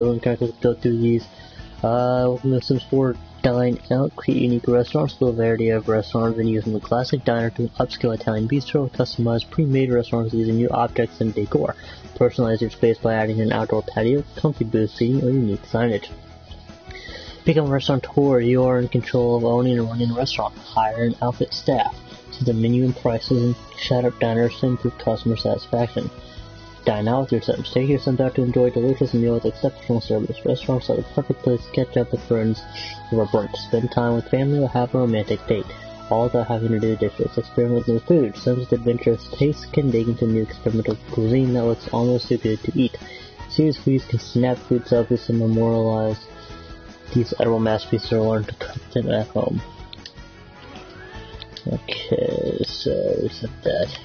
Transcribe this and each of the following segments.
We're going to go through these. Welcome to Sims 4 Dine Out. Create unique restaurants. The variety of restaurants and using the classic diner to upscale Italian bistro. Customize pre-made restaurants using new objects and decor. Personalize your space by adding an outdoor patio, comfy booth seating, or unique signage. Become a restaurateur. You are in control of owning and running a restaurant. Hire and outfit staff. See the menu and prices and chat up diners to improve customer satisfaction. Dine out with your Sims. Take your Sims out to enjoy a delicious meal with exceptional service. Restaurants are the perfect place to catch up with friends over brunch, spend time with family, or have a romantic date. All without having to do dishes. Experiment with new food. Sims with adventurous tastes can dig into new experimental cuisine that looks almost too good to eat. Serious foods can snap food selfies and memorialize these edible masterpieces or learn to cook them at home. Okay, so reset that.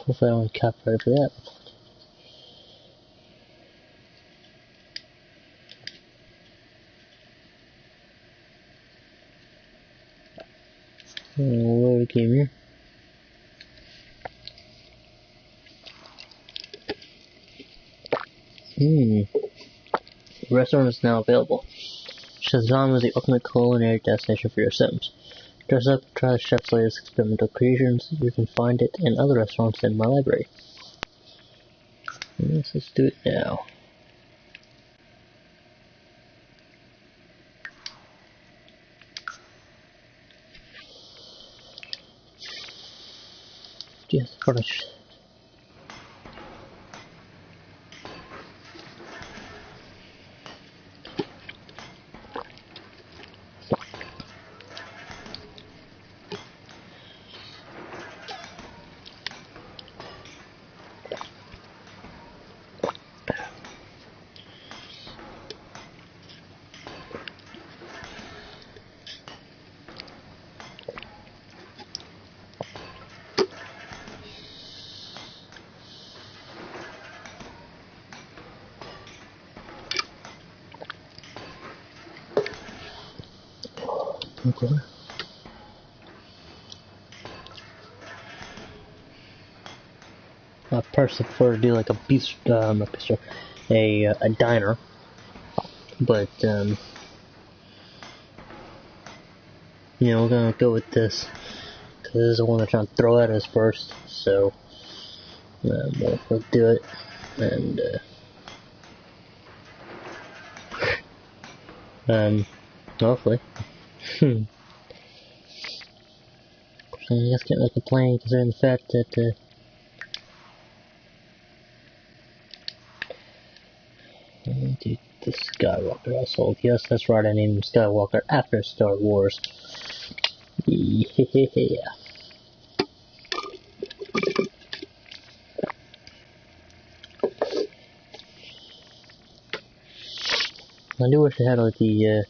Hopefully I don't copyright for that. Load game here. The restaurant is now available. Shazam is the ultimate culinary destination for your Sims. Dress up, try the chef's latest experimental creations. You can find it in other restaurants in my library. Yes, let's do it now. Yes, furnish. Okay. I personally prefer to do like a bistro, a diner, but you know, we're gonna go with this because this is the one they're trying to throw at us first. So we'll do it, and hopefully. I guess can't really complain considering the fact that dude, the Skywalker household. Yes, that's right, I named him Skywalker after Star Wars. Yeah. I do wish I had like the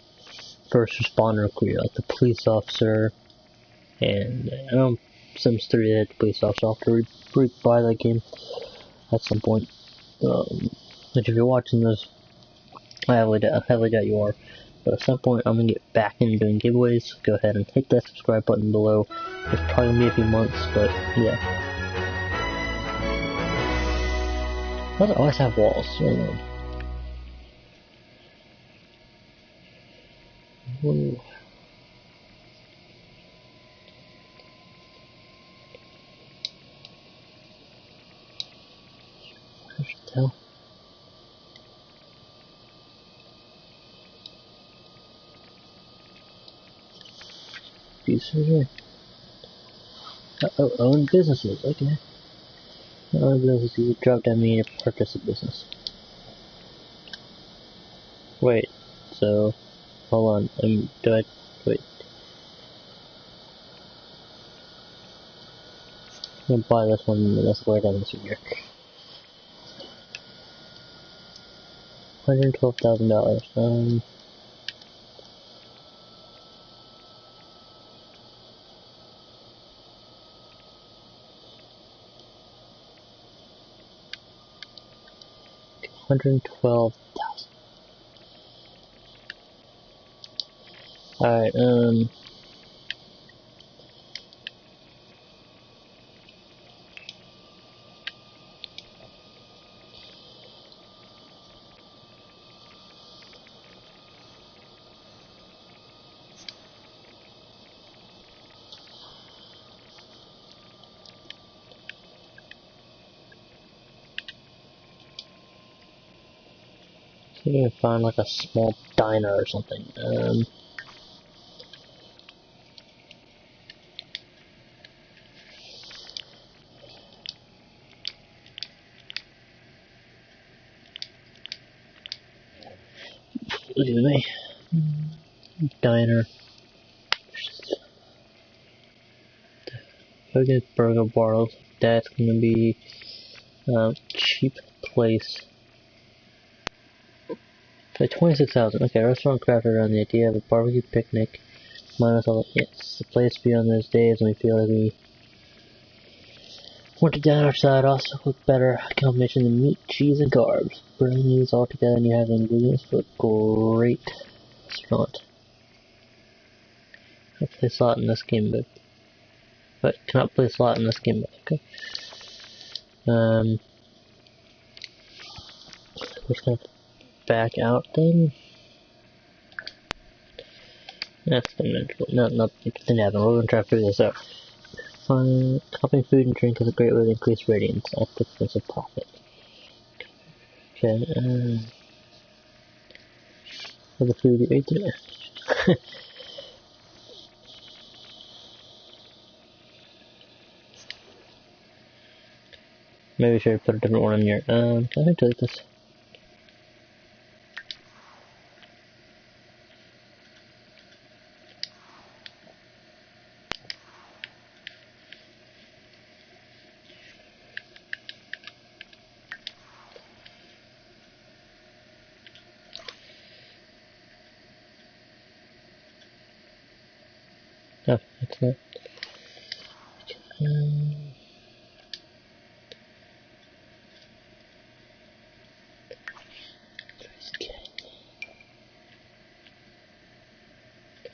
first responder career, like the police officer, and I know Sims 3 had the police officer. I'll have to buy that game at some point. Which if you're watching this, I highly doubt you are. But at some point, I'm gonna get back into doing giveaways. So go ahead and hit that subscribe button below. It's probably gonna be a few months, but yeah. Why do I always have walls? Whoa. I should tell. Here. Own businesses, okay. Own businesses, you drop down me to purchase a business. Wait, so, hold on, wait. I'm gonna buy this one, and that's where down this here. $112,000, $112,000. Alright, see if we can find like a small diner or something. Excuse me. Diner. Okay, burger bar. That's gonna be cheap place. So 26,000. Okay, restaurant crafted around the idea of a barbecue picnic. Minus all. Yes, the place to be on those days when we feel like we want to dine outside. Also cook better combination of meat, cheese, and carbs. Bring these all together, and you have the ingredients for a great restaurant. I play slot in this game, but cannot play slot in this game. Okay. We're just gonna back out then. That's the mental. No, it didn't happen. We're gonna try to figure this out. Copying food and drink is a great way to increase ratings at the expense of profit. Okay. For the food you ate today. Maybe we should put a different one in here. Can I delete this? Oh, that's not.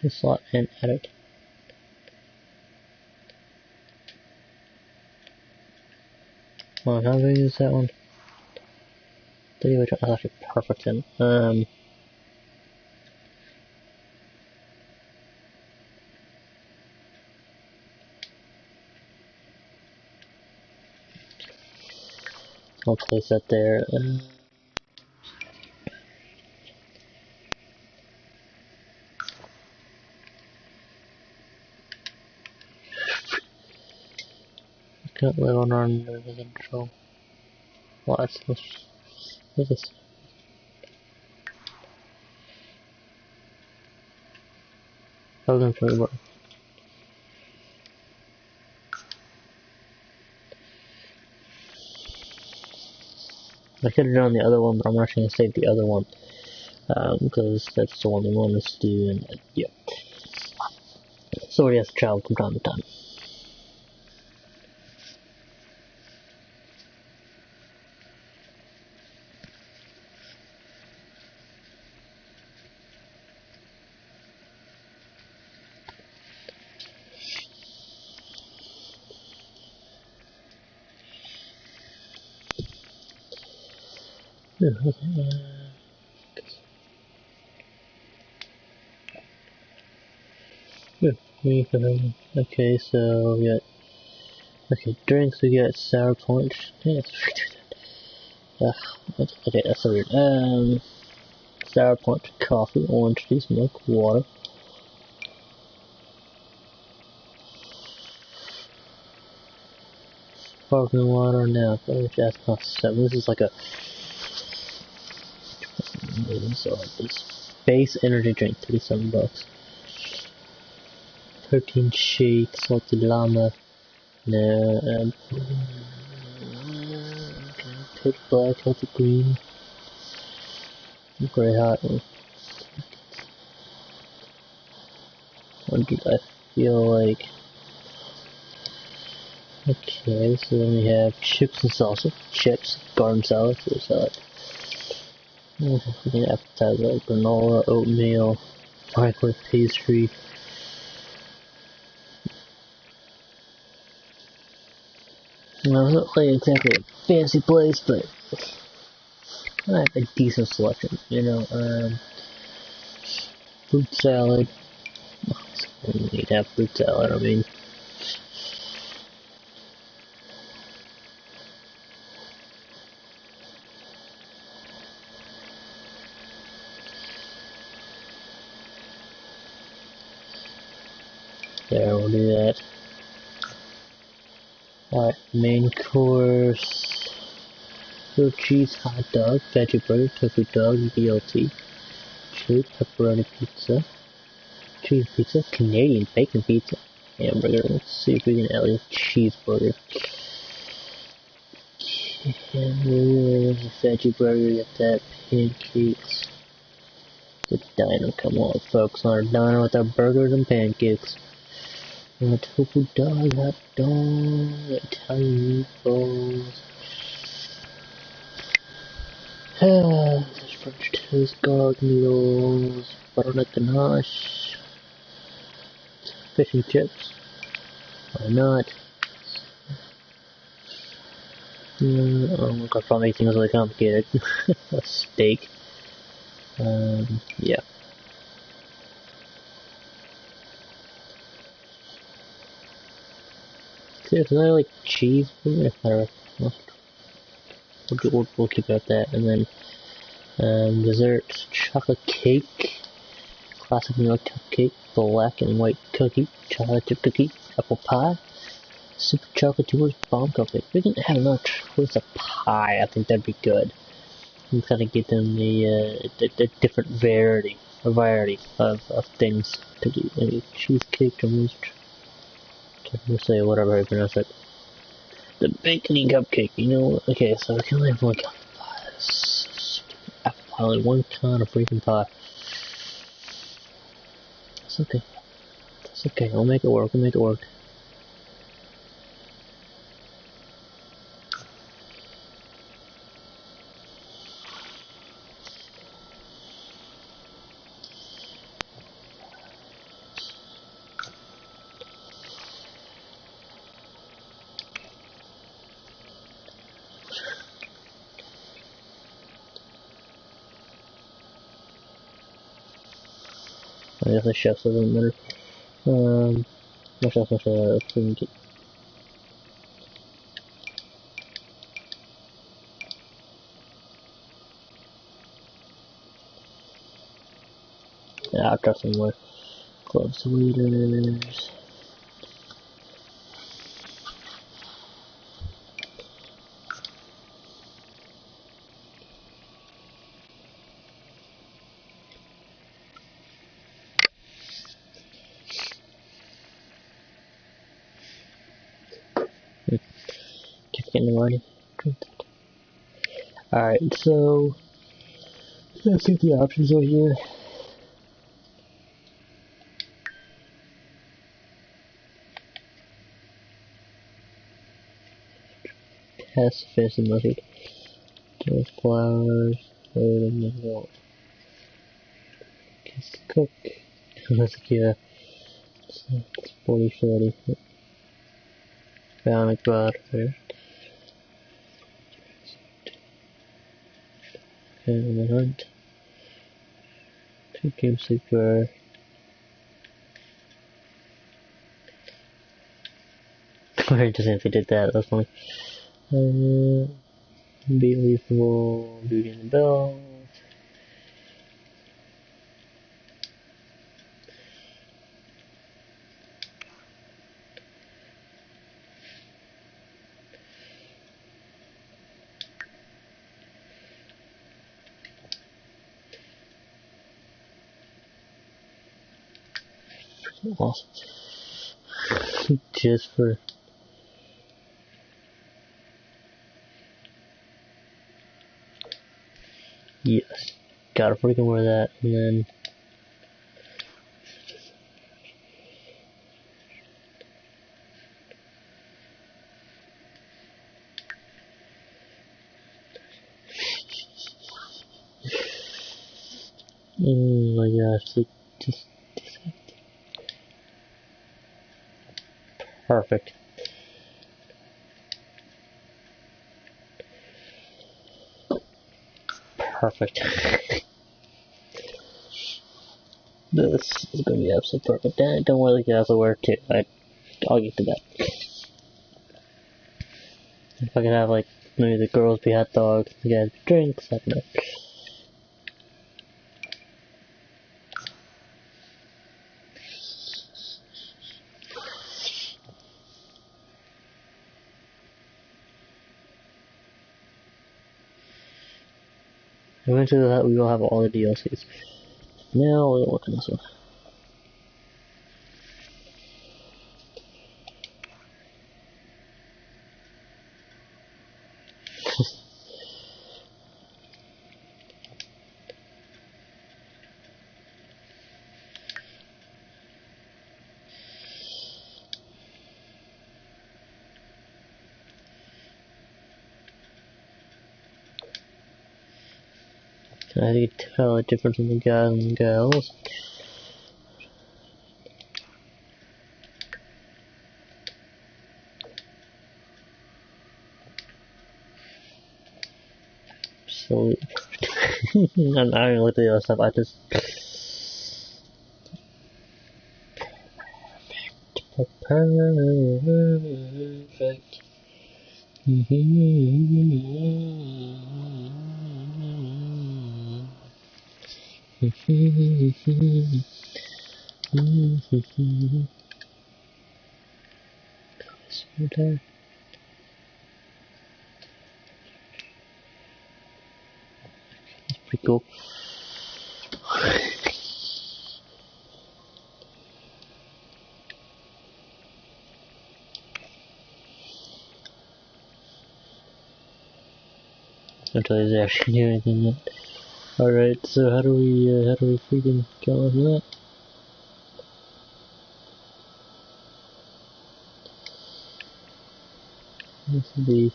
Slot and edit. Well, how big is that one? 30, which is actually perfect in. I'll place that there. Can't live on our residential lots. What is this? Hogan Freeburg. I could have done the other one, but I'm actually going to save the other one. Because that's the one we want us to do, and yeah. So he has to travel from time to time. Okay, so we got drinks. We got sour punch. Yeah, okay, that's so weird. Sour punch, coffee, orange juice, milk, water. Sparkling water now. That's cost 7. This is like a this base energy drink, $37. 13 shakes, salted llama. No, pitch black, healthy green. Very hot. What do I feel like? Okay, so then we have chips and salsa. Chips, garden salad, fruit salad. Freaking appetizer, granola, oatmeal. high quality pastry. Well, it's not like exactly a fancy place, but I have a decent selection. You know, fruit salad. You need to have fruit salad. I mean, there, we'll do that. Alright, main course. Grilled cheese hot dog, veggie burger, tofu dog, BLT, chili pepperoni pizza, cheese pizza, Canadian bacon pizza, hamburger. Let's see if we can add a cheeseburger. Hamburger, veggie burger, get that, pancakes. The diner, come on folks, on our diner with our burgers and pancakes. Tofu dog, hot dog, Italian meatballs. There's French toast, garlic noodles, butternut ganache, fish and chips. Why not? I'll probably make things really complicated. A steak. Yeah. Seriously, I like cheese. We'll keep it at that. And then dessert, chocolate cake, classic New York cupcake, black and white cookie, chocolate chip cookie, apple pie, super chocolate choice bomb cupcake. We can have another choice of pie. I think that'd be good. We kind of get them the different variety of things to do. Maybe cheesecake, or we'll say whatever I pronounce it. The bacony cupcake, you know. Okay, so we can only have one kind of pie. Apple pie, only one kind of freaking pie. That's okay. That's okay. We'll make it work. We'll make it work. I guess the chef doesn't matter. Much else, get. Yeah, I'll try some more gloves, leaders. Keep getting the money. Alright, so let's see the options over here. Test fish and mustard. Toast flowers. Kiss cook. Let's get it's 40. Bionic butter. And the hunt. 2 game sleeper. I just if he did that, that's funny. Be lethal, Beauty and the Bell. Awesome. Just for yes, gotta freaking wear that, and then oh my gosh, Just perfect. Perfect. This is going to be absolutely perfect. Don't worry, you have to wear too. I'll get to that. If I could have, like, maybe the girls be hot dogs, the guys be drinks, I don't know. Eventually we will have all the DLCs. Now we're working this one. I can tell the difference in the guys and the girls. So I'm not even looking at the other stuff, I just perfect. Okay. That's pretty cool. Until he's actually doing anything yet. Alright, so how do we freaking go with that? This would be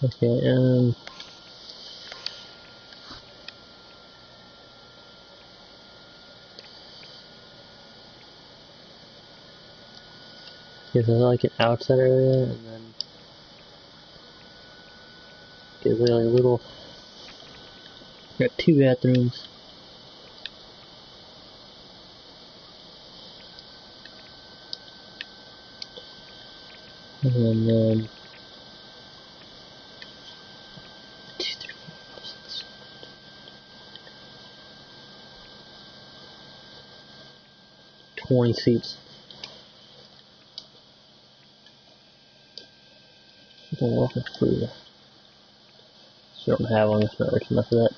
okay, there's like an outside area, and then there's like a little, got two bathrooms. And then, 20 seats. Don't know if it's free. So I don't have one, it's not rich enough for that.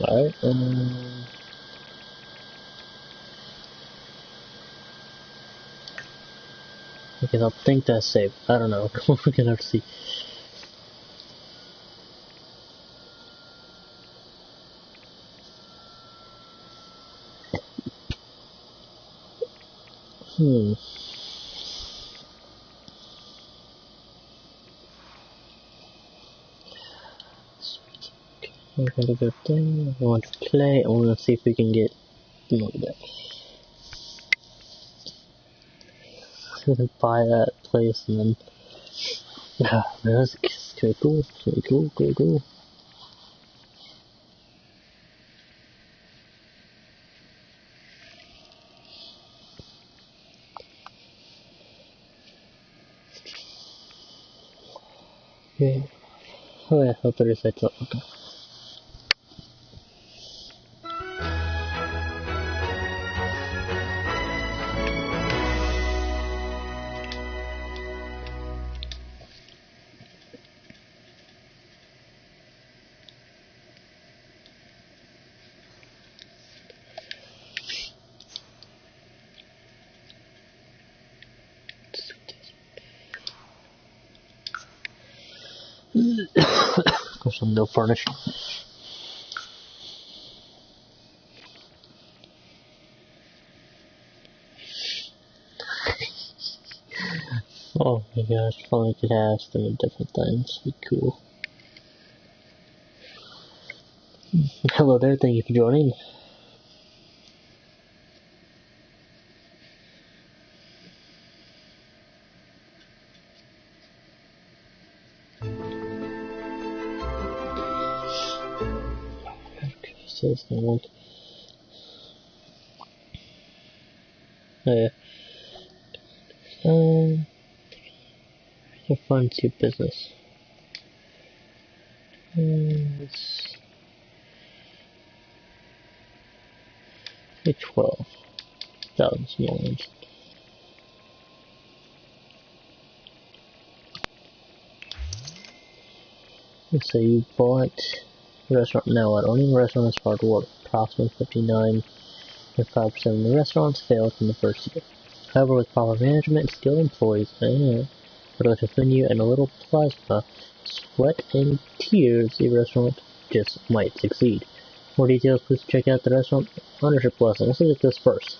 Alright, because I think that's safe. I don't know. We're gonna have to see. Sweet. We're gonna go there. I want to play. I want to see if we can get. Look at that. Buy that place and then. That's pretty cool. Pretty cool. Pretty cool. Yeah. Oh yeah, I'll put it set up. Okay. Got some no furnish. Oh my gosh, finally could ask them different things. Be cool. Hello there, thank you for joining. So it's gonna work. Oh yeah. Have fun to your business. It's 12,000 small ones. Let's say you bought a restaurant. Now, what? Owning a restaurant is hard work. Approximately 59.5% of the restaurants failed in the first year. However, with proper management, skilled employees, a delicious menu, and a little plasma, sweat, and tears, the restaurant just might succeed. More details, please check out the restaurant ownership lesson. Let's look at this first.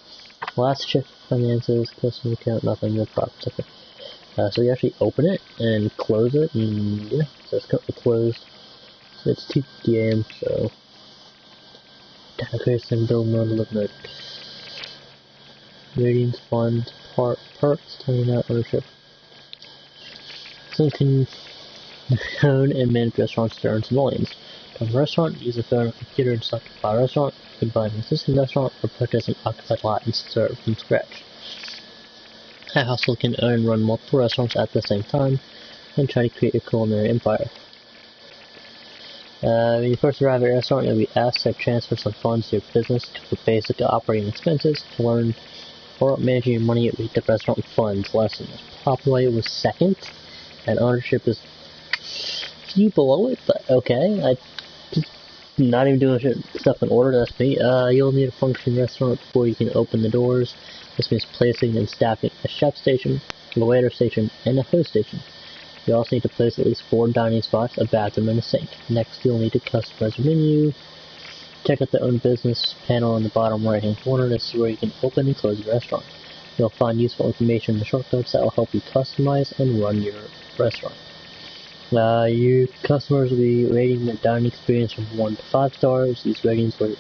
Last check finances, customer account, nothing, no profits. Okay. So you actually open it and close it, and yeah, so it's currently closed. So it's 2 p.m. So data creation and build mode, live mode. Ratings, funds, perks, turning out ownership. Someone can own and manage restaurants to earn some millions. To own a restaurant, use a phone or computer and select a restaurant. You can buy an existing restaurant or purchase an occupied lot and serve from scratch. A household can own and run multiple restaurants at the same time and try to create a culinary empire. When you first arrive at a restaurant, you'll be asked to transfer some funds to your business for basic operating expenses. To learn or managing your money, read the restaurant funds lesson. Properly was second, and ownership is a few below it, but okay. I just not even doing stuff in order. That's me. You'll need a functioning restaurant before you can open the doors. This means placing and staffing a chef station, a waiter station, and a host station. You also need to place at least 4 dining spots, a bathroom, and a sink. Next, you'll need to customize your menu. Check out the Own Business panel in the bottom right-hand corner. This is where you can open and close your restaurant. You'll find useful information in the shortcuts that will help you customize and run your restaurant. Your customers will be rating the dining experience from 1 to 5 stars. These ratings will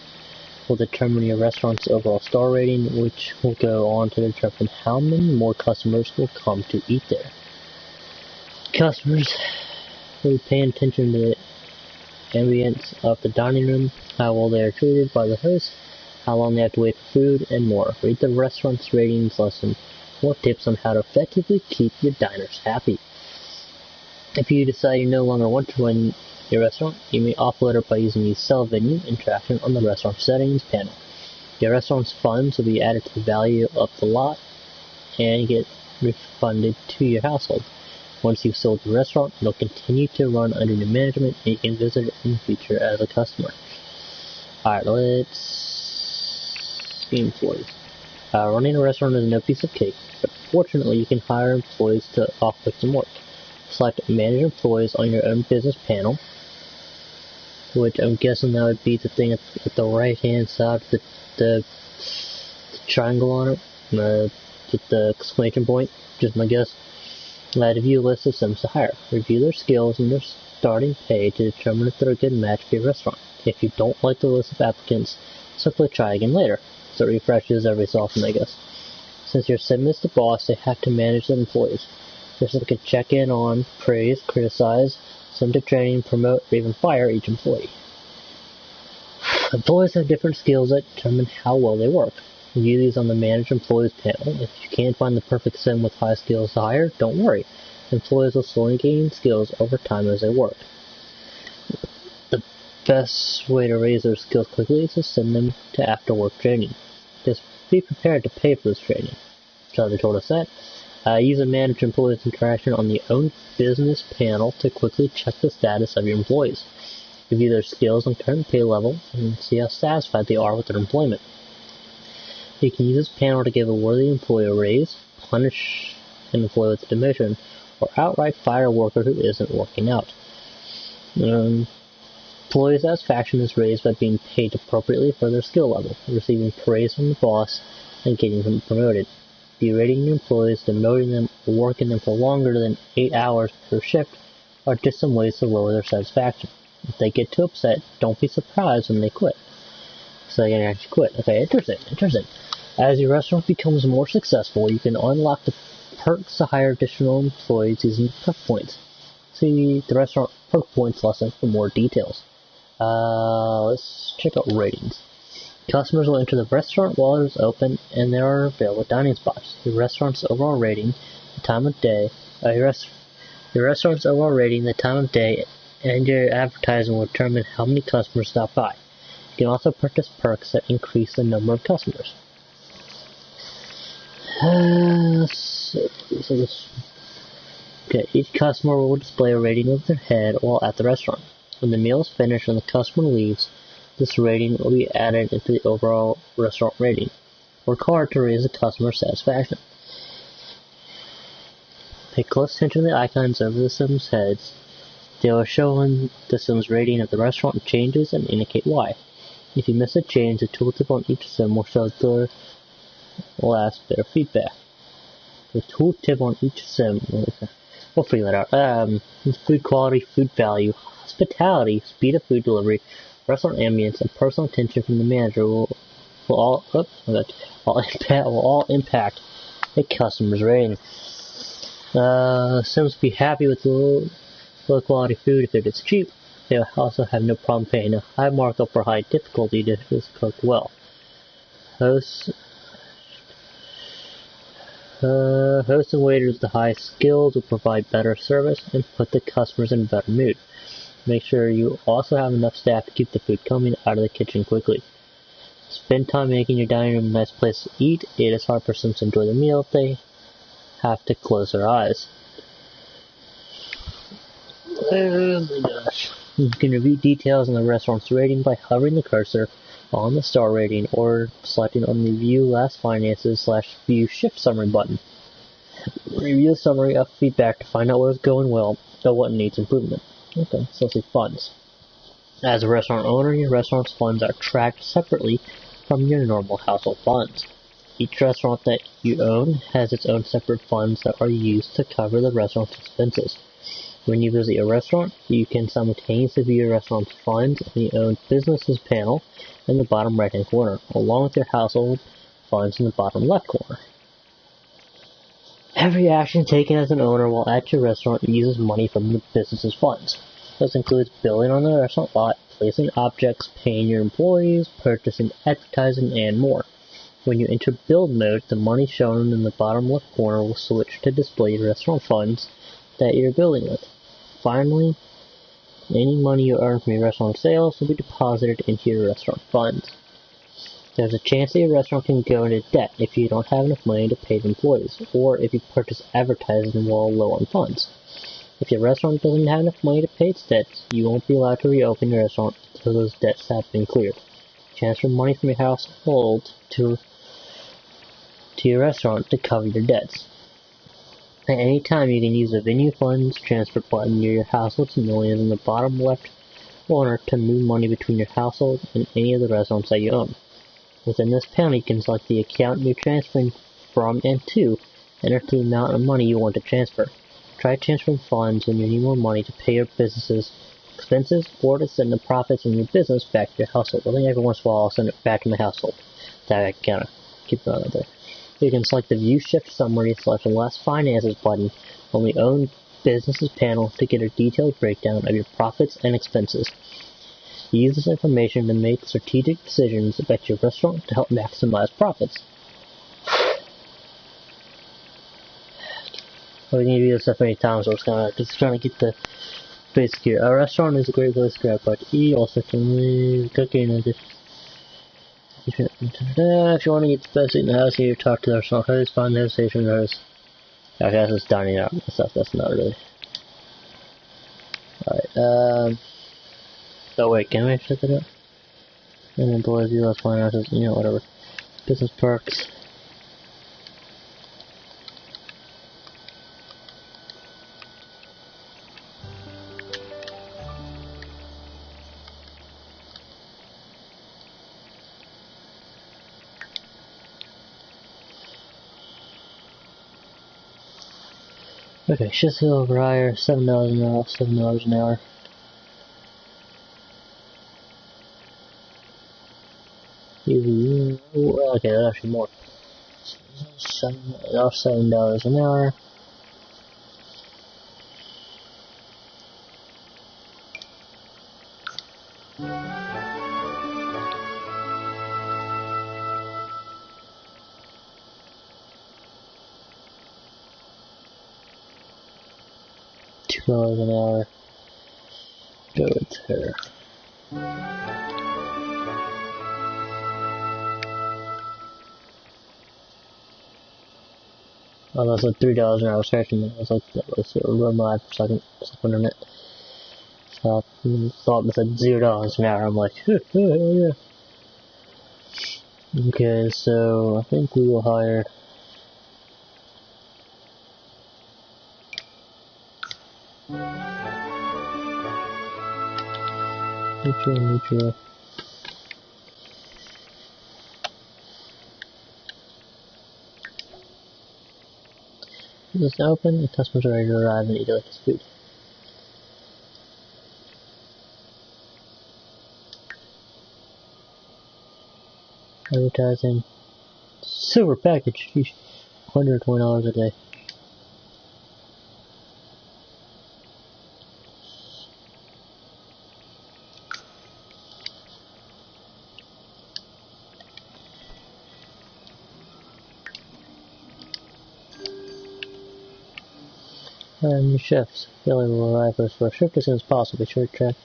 determine your restaurant's overall star rating, which will go on to determine how many more customers will come to eat there. Customers will be paying attention to the ambience of the dining room, how well they are treated by the host, how long they have to wait for food, and more. Read the restaurant's ratings lesson or tips on how to effectively keep your diners happy. If you decide you no longer want to run your restaurant, you may offload it by using the Sell Venue interaction on the Restaurant Settings panel. Your restaurant's funds will be added to the value of the lot and get refunded to your household. Once you've sold the restaurant, it'll continue to run under new management, and you can visit it in the future as a customer. Alright, let's see employees. Running a restaurant is no piece of cake, but fortunately you can hire employees to offload some work. Select Manage Employees on your Own Business panel, which I'm guessing that would be the thing at the right-hand side with the triangle on it, with the exclamation point, just my guess. To view a list of sims to hire. Review their skills and their starting pay to determine if they're a good match for your restaurant. If you don't like the list of applicants, simply try again later. So it refreshes every so often, I guess. Since your sim is the boss, they have to manage their employees. Your sim can check in on, praise, criticize, send to training, promote, or even fire each employee. Employees have different skills that determine how well they work. Review these on the Manage Employees panel. If you can't find the perfect sim with high skills to hire, don't worry. Employees will slowly gain skills over time as they work. The best way to raise their skills quickly is to send them to after-work training. Just be prepared to pay for this training. So they told us that. Use a Manage Employees interaction on the Own Business panel to quickly check the status of your employees. Review their skills and current pay level and see how satisfied they are with their employment. You can use this panel to give a worthy employee a raise, punish an employee with a demotion, or outright fire a worker who isn't working out. Employee satisfaction is raised by being paid appropriately for their skill level, receiving praise from the boss, and getting them promoted. Berating your employees, demoting them, or working them for longer than 8 hours per shift are just some ways to lower their satisfaction. If they get too upset, don't be surprised when they quit. So they can actually quit. Okay, interesting. As your restaurant becomes more successful, you can unlock the perks to hire additional employees using perk points. See the restaurant perk points lesson for more details. Let's check out ratings. Customers will enter the restaurant while it is open, and there are available dining spots. Your restaurant's overall rating, the time of day, your restaurant's overall rating, the time of day, and your advertising will determine how many customers stop by. You can also purchase perks that increase the number of customers. Okay, each customer will display a rating of their head while at the restaurant. When the meal is finished and the customer leaves, this rating will be added into the overall restaurant rating. Work hard to raise the customer satisfaction. Pay close attention to the icons over the Sims' heads. They will show when the Sims' rating of the restaurant changes and indicate why. If you miss a change, the tooltip on each Sim will show the last bit of feedback. The tooltip on each Sim, we'll figure that out. Food quality, food value, hospitality, speed of food delivery, restaurant ambience, and personal attention from the manager will all impact a customer's rating. Sims will be happy with the low quality food if it is cheap. They will also have no problem paying a high markup or high difficulty if it is cooked well. Hosts and waiters with the highest skills will provide better service and put the customers in a better mood. Make sure you also have enough staff to keep the food coming out of the kitchen quickly. Spend time making your dining room a nice place to eat. It is hard for Sims to enjoy the meal if they have to close their eyes. Oh my gosh. You can review details on the restaurant's rating by hovering the cursor on the star rating or selecting on the View Last Finances / View Shift Summary button. Review the summary of feedback to find out what is going well or what needs improvement. Okay, so let's see funds. As a restaurant owner, your restaurant's funds are tracked separately from your normal household funds. Each restaurant that you own has its own separate funds that are used to cover the restaurant's expenses. When you visit your restaurant, you can simultaneously view your restaurant's funds in the Own Businesses panel in the bottom right-hand corner, along with your household funds in the bottom left corner. Every action taken as an owner while at your restaurant uses money from the business's funds. This includes building on the restaurant lot, placing objects, paying your employees, purchasing advertising, and more. When you enter build mode, the money shown in the bottom left corner will switch to display your restaurant funds that you're building with. Finally, any money you earn from your restaurant sales will be deposited into your restaurant funds. There's a chance that your restaurant can go into debt if you don't have enough money to pay the employees, or if you purchase advertising while low on funds. If your restaurant doesn't have enough money to pay its debts, you won't be allowed to reopen your restaurant until those debts have been cleared. Transfer money from your household to your restaurant to cover your debts. At any time, you can use the Venue Funds Transfer button near your household's millions in the bottom left corner to move money between your household and any of the restaurants that you own. Within this panel, you can select the account you're transferring from and to, enter the amount of money you want to transfer. Try transferring funds when you need more money to pay your business's expenses or to send the profits from your business back to your household. I think every once in a while I'll send it back to my household. That I kind of keep it on there. You can select the View Shift Summary, select the Last Finances button on the Own Businesses panel to get a detailed breakdown of your profits and expenses. Use this information to make strategic decisions about your restaurant to help maximize profits. We can do this stuff many times, so it's just trying to get the basic here. A restaurant is a great place to grab part to eat, also can leave cooking and just. If you want to get the best seat in the house, you talk to the restaurant host, find the station host. Okay, that's just dining out and stuff, that's not really. Alright, oh wait, can we check it out? And then boys, you last finances, whatever. Business perks. Okay, shit's over higher, $7 an hour, $7 an hour. Okay, that's actually more. $7 an hour. $2 an hour. Go with her. Oh, that's like $3 an hour. I was scratching it. I was like, let's run my for a second. Just wondering it. So I thought it said $0 an hour. I'm like, yeah. Okay, so I think we will hire. Neutral. Is this open? The customers are ready to arrive and eat delicious food. Advertising. Silver package. Sheesh. $120 a day. New chefs. Billy will arrive for his first shift as soon as possible. Be sure to check.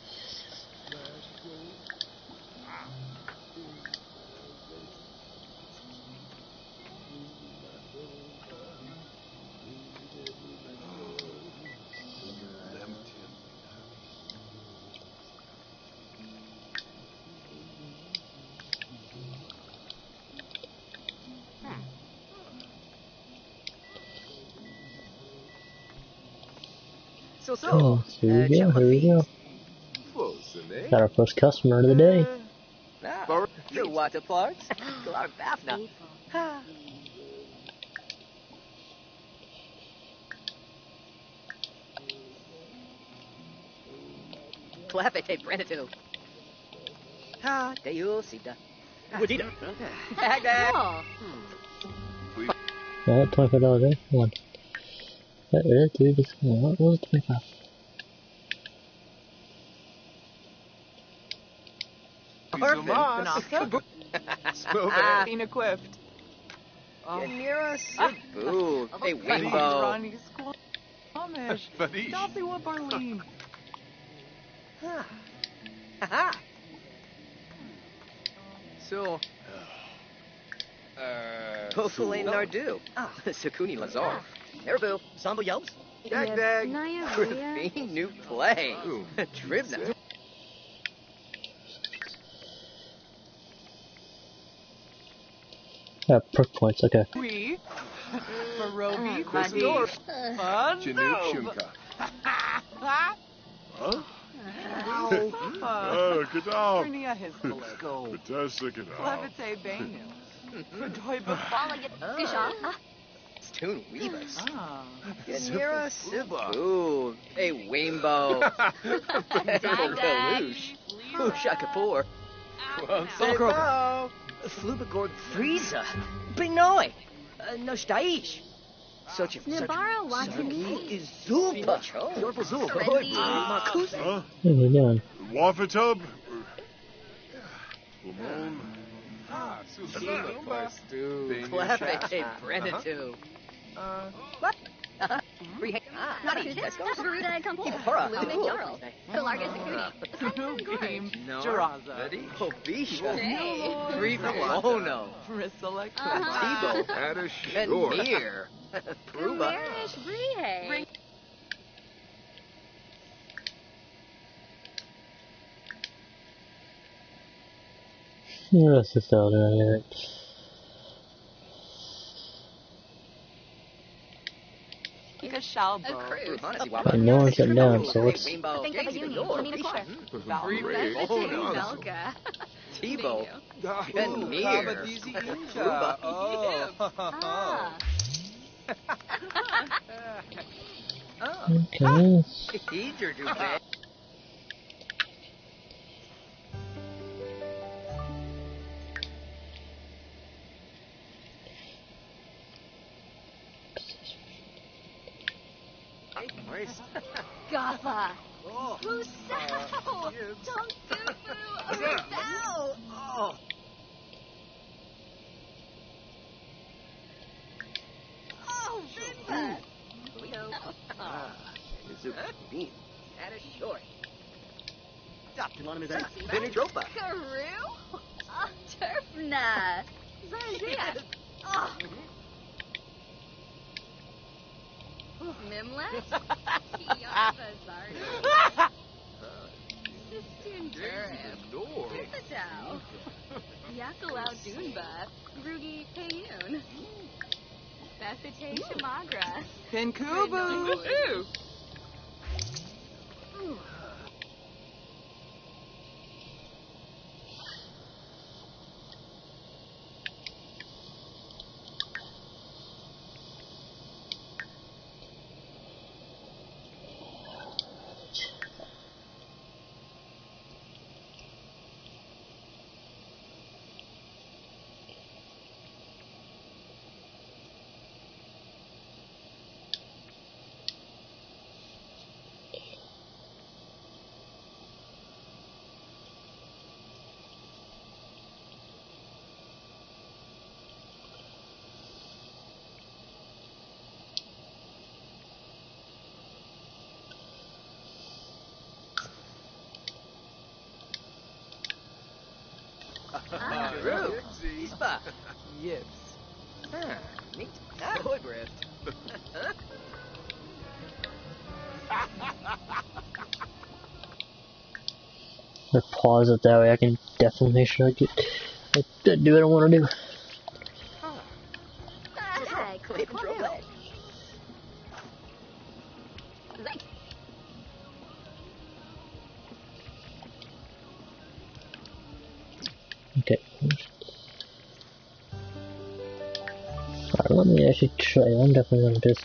Oh, here we go. Got our first customer of the day. The water parks. Clavete Brenatu. Ha, de you see that. Woodita. Yeah, $25, eh? Come on. That is, dude. What was it? 25. Inequipped. Near us. Ooh, a rainbow. Dulcie wa Barleen. Ha. So. Hopefully Nardu. Sakuni Lazar. Erbu. Sambo Yelps. Dag. New play. Dribna. Perk points, okay. We. Marobi. Quistor. Januk Shunka. Huh? Oh, good job. Fantastic. Clevite Banu. Stoon Weavers. Yanira Sibu. A rainbow. Deluge. Usha Kapoor. Flubigord Frieza. Benoi. Nostaish. Such a Nabara Watani. is Zulpa. Zorbazul. Makusa. Huh? What are you doing? Wafatub? Lamone? Clevite Brenatu. What? Let's go. Garuda and Kampo. Limit Jarl. The largest security. Jaraza. Obisha. Grifono. Priscilla. Tibo. And Mir. Pruba. Let's just out there. A No one sat down, so let's. Think of a uni. Tibo. And Mir. Pruba. Oh. Okay. He's your new bed. Hey, Maurice. Gaffa. Oh. Rousseau. Don't do Rousseau. Oh. Oh, Vinva. Leo. Is it bean? At a short. Dr. Lonamizar. Vinitropa. Karoo. Oh, Turfna. Zarzia. Oh. Mimlet. Kiarva Zardi. Sistun Durif. Turthadao. Yakalau Dunba. Rugi Payun. Bethite Shamagra. Penkubu. Ooh. Drew. Spa. Yes. Huh. Neat. Woodrift. I pause it that way. I can definitely make sure I do what I want to do. Clayton Tropa. Okay. Alright, let me actually try. I'm definitely gonna just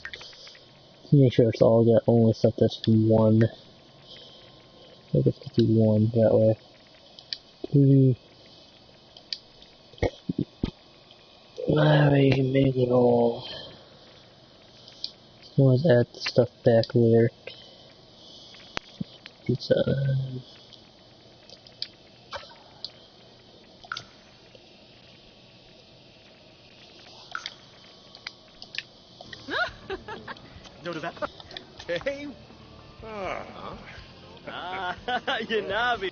make sure it's all got only stuff that's one. Make it 51 that way. That way you can make it all. Let's add the stuff back later. Pizza. Notice that? Hey. Yanabi.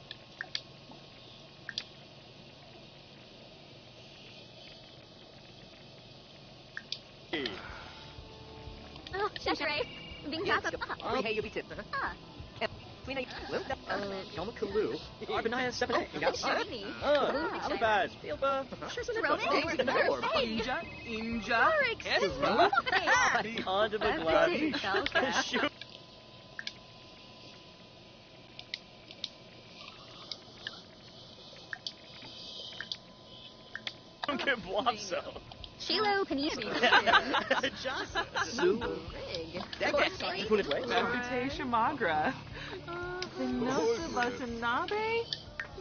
Oh, Shashrei. Being Gaffa. Hey, you'll be tip. Ah. Queen Yoma Kalu. Arbanaya Sepane. Shirini. Alibaz. Filba. Ronan. Hey. Inja. Beyond the glass. Shoot. Get Blobso. Shiloh Panishi. Sue. Rig. Reputation Magra. Vinosa Watanabe?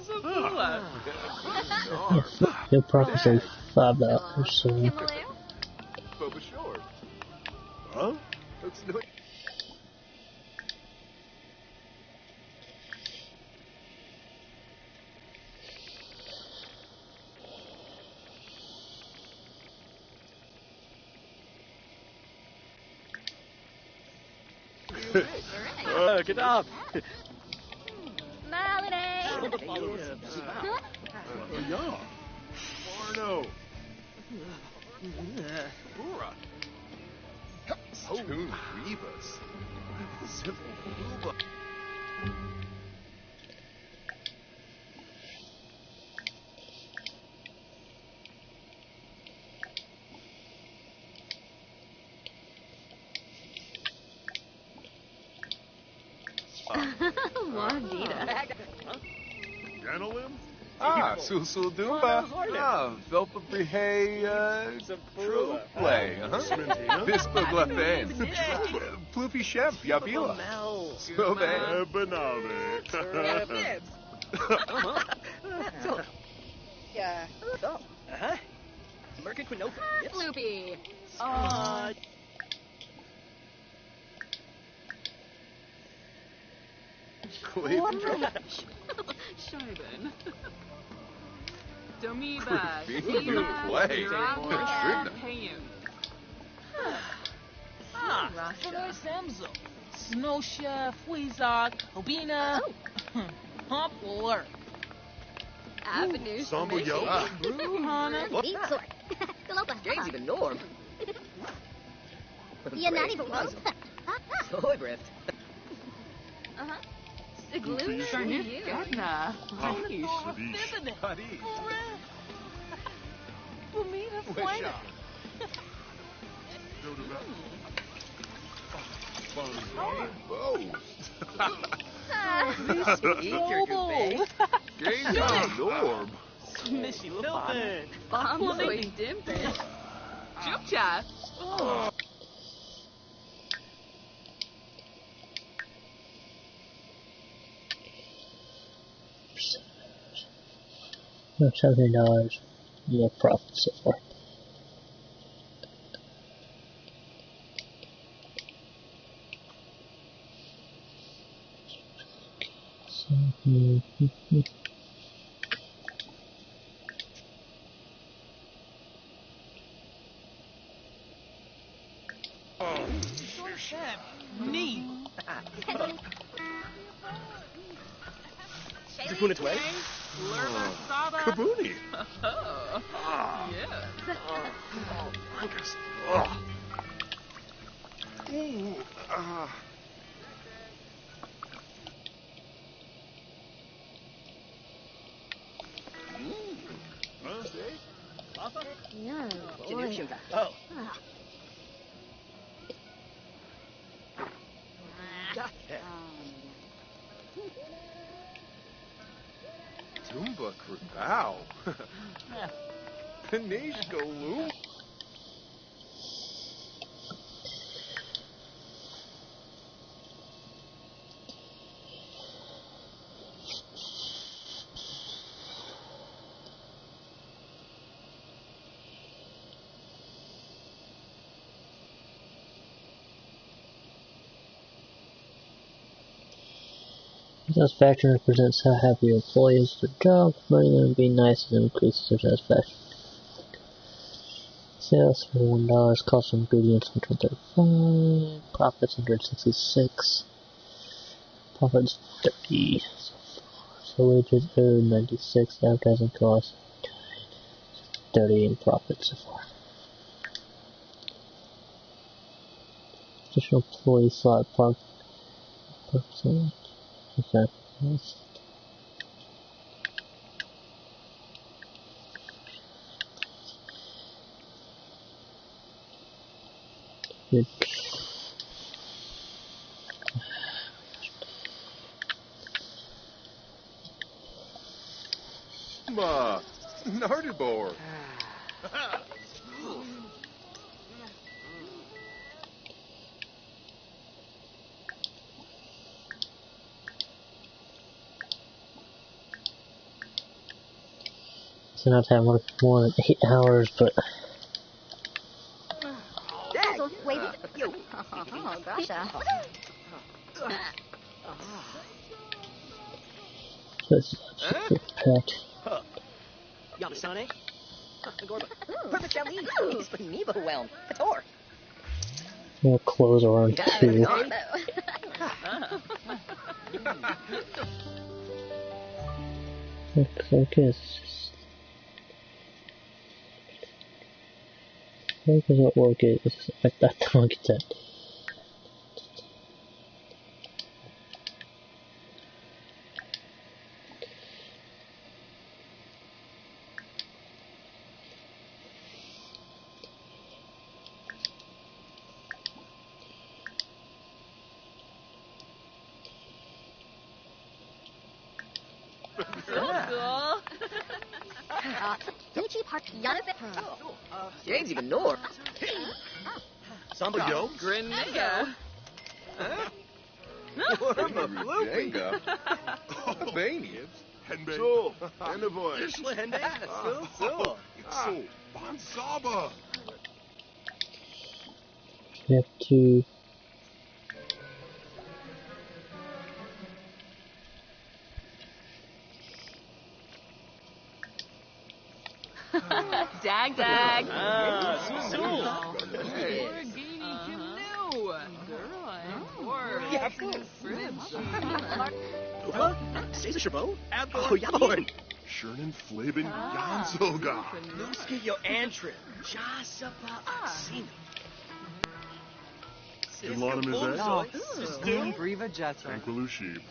Zabula. You'll probably say $5, so. Himalaya. Boba Shore. Huh? That's no. Get up. Malinae. Yeah. Barno. Ura. Toon Rebus. Civil Ruba. Wandita. Ganolim? Ah, Susul Dumba. Ah, Velpa Brihe, Sabrula. Truplay, Vispa Glafen. Ploopy Shemp, Yabila. Spobe. Banave. Yeah. Oh. Uh-huh. Merkin Quinopa. Loopy. Scheiben. Domiba. Finger play. Trigna. Payim. Sonoy Samzo. Snow Chef, Weezok, Obina. Poplar. Avenue. Sambo Yo. Bruhana. Beat sword. Galopa. James even Norm. Yanani Below. Soy Brift. Uh-huh. Sigluna. Sharnif Gadna. Harish. Hadish. Bumita Flight. Whoa. Game on Norm. Mishy Lupin. Bomb Soy Dimpin. Chupcha. $70 more profit so far. Knee. Zakuna Tway. Lerma Saba. Kabooni. Yes. Marcus. Oh. Ooh. No, Jinu boy. Shunka. Oh. Tumba Krabau. Panish Galoo. Satisfaction represents how happy your employee is with their job. Money and being nice and increases their satisfaction. Sales for $1, cost of ingredients 135, profits 166, profits 30. So wages earned 96, advertising costs 30, and profits so far. Additional employee slot park percent. Okay. Yes. Good. Ma. Nardibor. So not have work more than 8 hours, but Also, wait. Yo. Oh, gotcha. that's super packed. Yamasane. Gorba. Perfect Shali. He's Beniba Whelm. Pator. More clothes around too. Looks like it's work is what work is. I don't get that. So cool. Michi Park, Yanase. James even know. Samba yo. Grenada. Jenga. Albania. So, and the boy. So. So, Bansaba. We have to. Dag dag. So. Lamborghini canoe. Girl, Yeah, Caesar Chabot? Oh, Yaborn. Schönen Fleben Jansoga. Nuski yo Antrim. Jasapa Sina. Ilana Mizet. Doom Briva Jetta. Tranquilushib.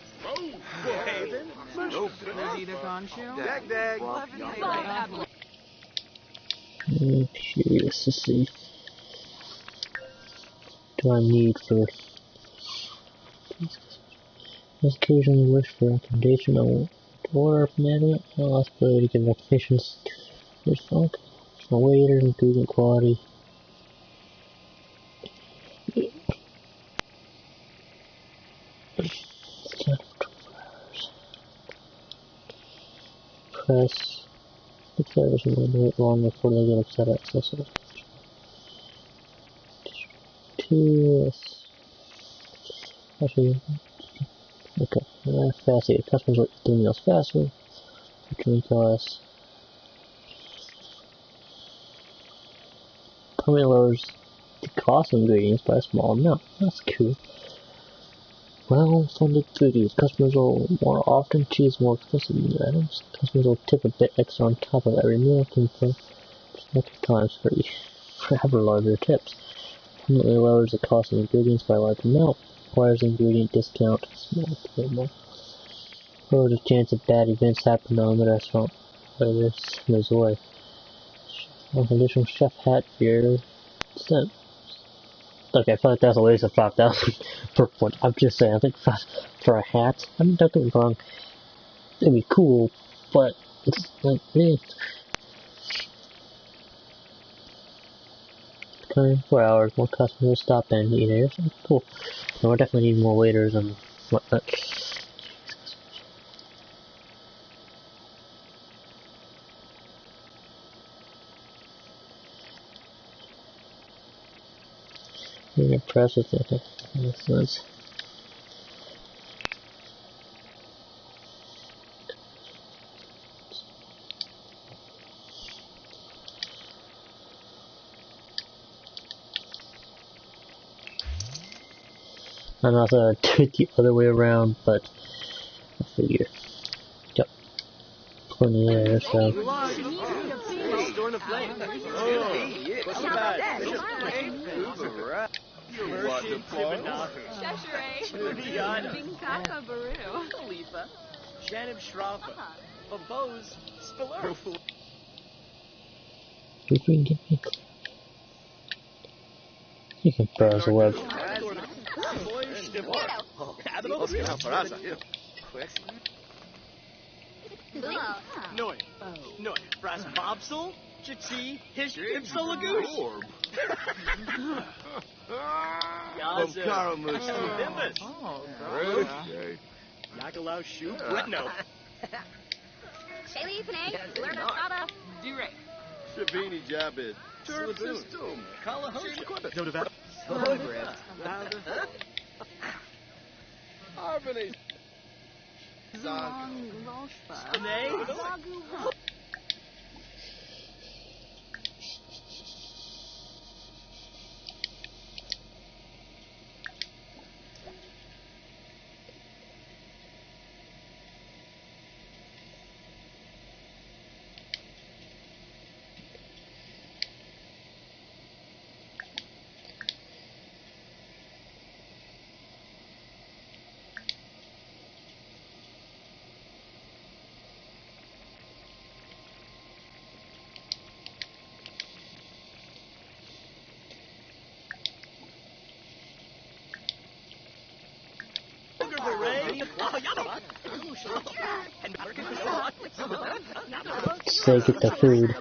Haven. Nazita Goncho. Dag dag. Curious to see. Do I need for this occasionally wish for recommendation on order from management? I'll ask for to give recommendations. There's funk. My waiter, improvement quality. Press. The players will wait long before they get upset at accessible. Actually, okay. Faster. Customers like doing meals faster. Return costs. Permanently lowers the cost of ingredients by a small amount. That's cool. Well-funded foodies. Customers will more often choose more expensive items. Customers will tip a bit extra on top of every meal, looking for extra times free. For ever larger tips. Permanently lowers the cost of ingredients by a large amount. Requires ingredient discount. Small table. Lowers the chance of bad events happening on the restaurant. This Missouri. Additional chef hat beer. Cent. Okay, I feel like that's a waste of 5,000 per point. I'm just saying, I think for a hat, I mean, don't get me wrong, it'd be cool, but it's like, eh. 24 hours, more customers will stop in and eat here, so cool. And we'll definitely need more waiters and whatnot. You're impressed with it. Makes sense. I'm not gonna do it the other way around, but I figure. Yep. Plenty there, so. Storm of flame. Oh, what's the bad? Worship Tibanahu. Sheshere. Binkaka Baru. Khalifa. Janib Shrafa. Babos Spiller. You can get me. You can browse the web. Noi. Noi. Brass Bobsel. Jitsi. Hish Ipsa Lagoon. Yaza. Bimbus. Yagalau Shoe. Bretno. Shaylee, Panay, Lerner, Saba. Durek. Shavini Jabid. Turf System. Kalahosha. Dodavat. Harmony. Long Loshba. Panay. Say get the food.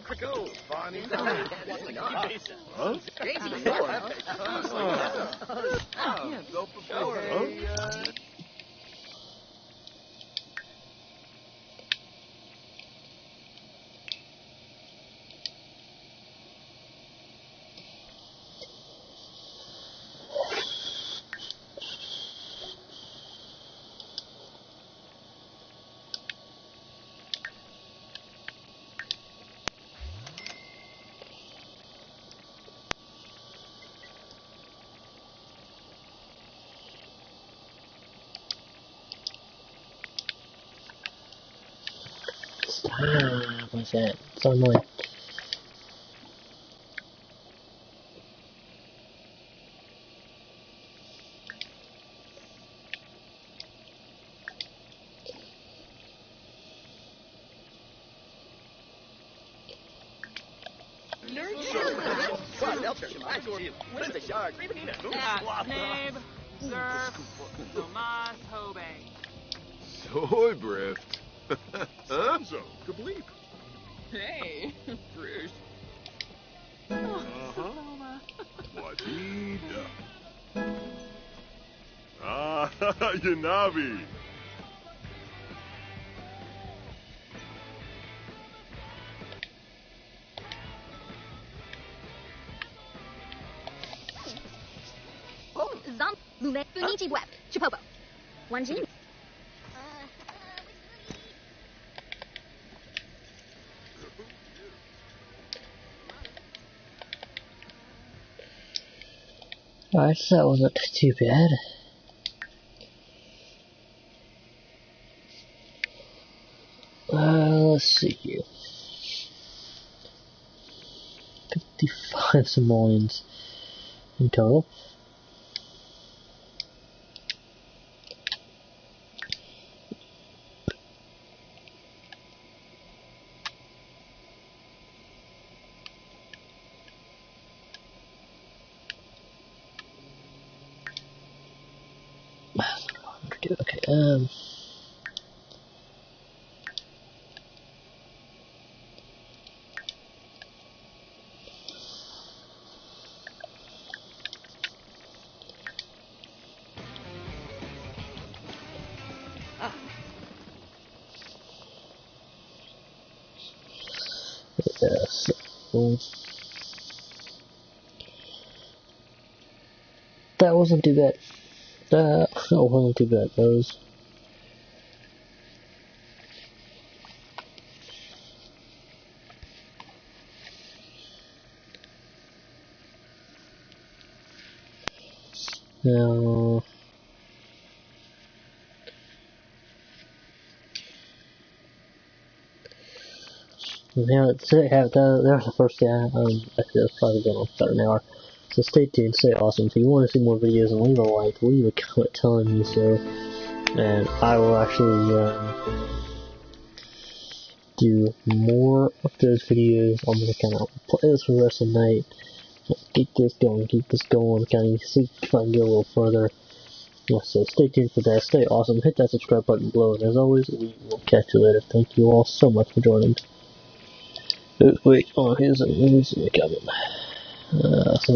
What's that? So annoying. Snabe, Surf, Tomas, Hobe. Soy brift. Huh? So, kableep. Hey, Bruce. Uh-huh. Wadida. Ah, Yanabi. Zom, Lume, Funichi Web, Chipopo. One G. Alright, so that wasn't too bad. Let's see here. 55 simoleons in total. Okay, so that wasn't too bad. That wasn't too bad. Those. Now, yeah, that was the first day. I think that's probably going on about an hour. So stay tuned, stay awesome. If you want to see more videos, and leave a like, leave a comment telling me so, and I will actually do more of those videos. I'm gonna kind of play this for the rest of the night. Keep this going, kind of see if I can get a little further. Yeah, so stay tuned for that. Stay awesome. Hit that subscribe button below, and as always, we will catch you later. Thank you all so much for joining. Wait, oh, here's a comment. So